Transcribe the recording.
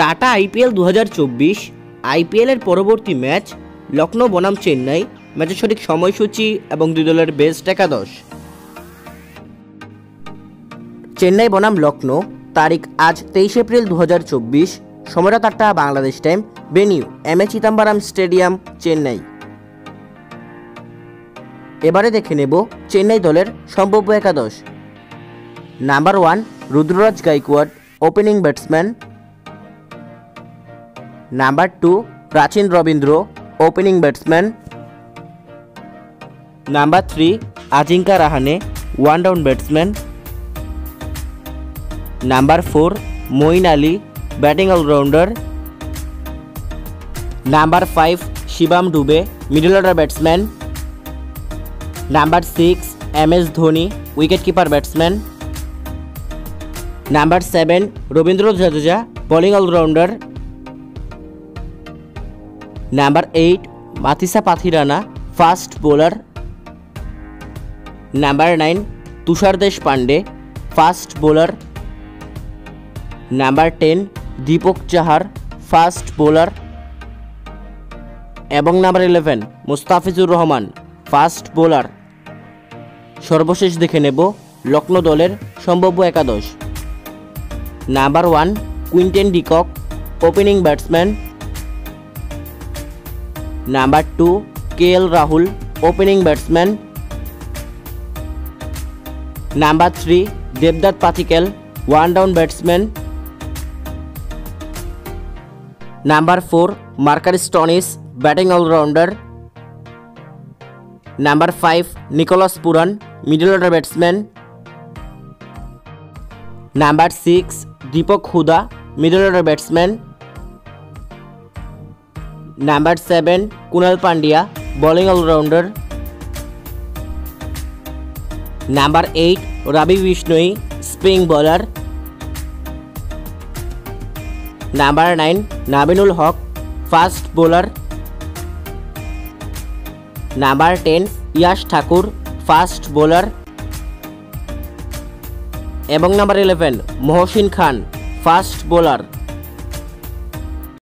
Tata IPL 2024 আইপিএলের পরবর্তী match Lucknow বনাম চেন্নাই। ম্যাচের সঠিক সময়সূচি এবং দুই দলের বেস্ট একাদশ। চেন্নাই বনাম লখনৌ, তারিখ আজ 23 এপ্রিল 2024, সময় রাত 8টা Bangladesh time, venue MA Chidambaram stadium, Chennai. এবারে দেখে নেব চেন্নাই দলের সম্ভাব্য একাদশ। Number 1 Ruturaj Gaikwad, opening batsman. Number 2 Rachin Ravindra, opening batsman. Number 3 Ajinkya Rahane, one down batsman. Number 4 Moeen Ali, batting allrounder. Number 5 Shivam Dube, middle order batsman. Number 6 MS Dhoni, wicket keeper batsman. Number 7 Ravindra Jadeja, bowling allrounder. Number 8 Matheesha Pathirana, fast bowler. Number 9 Tushar Deshpande, fast bowler. Number 10 Deepak Chahar, fast bowler. এবং number 11 Mustafizur Rahman, fast bowler. সর্বশেষ দেখে নেব লখনৌ দলের সম্ভাব্য একাদশ। Number 1 Quinton de Kock, opening batsman. Number 2 KL Rahul, opening batsman. Number 3 দেবদত্ত Padikkal, one down batsman. Number 4 Marcus Stoinis, batting allrounder. Number 5 Nicholas Pooran, middle order batsman. Number 6 Deepak Hooda, middle order batsman. Number 7 Krunal Pandya, bowling allrounder. Number 8 রবি Bishnoi, spin bowler. Number 9 Nabinul হক, fast bowler. Number 10 Yash ঠাকুর, fast bowler. এবং number 11 Mohsin খান, fast bowler.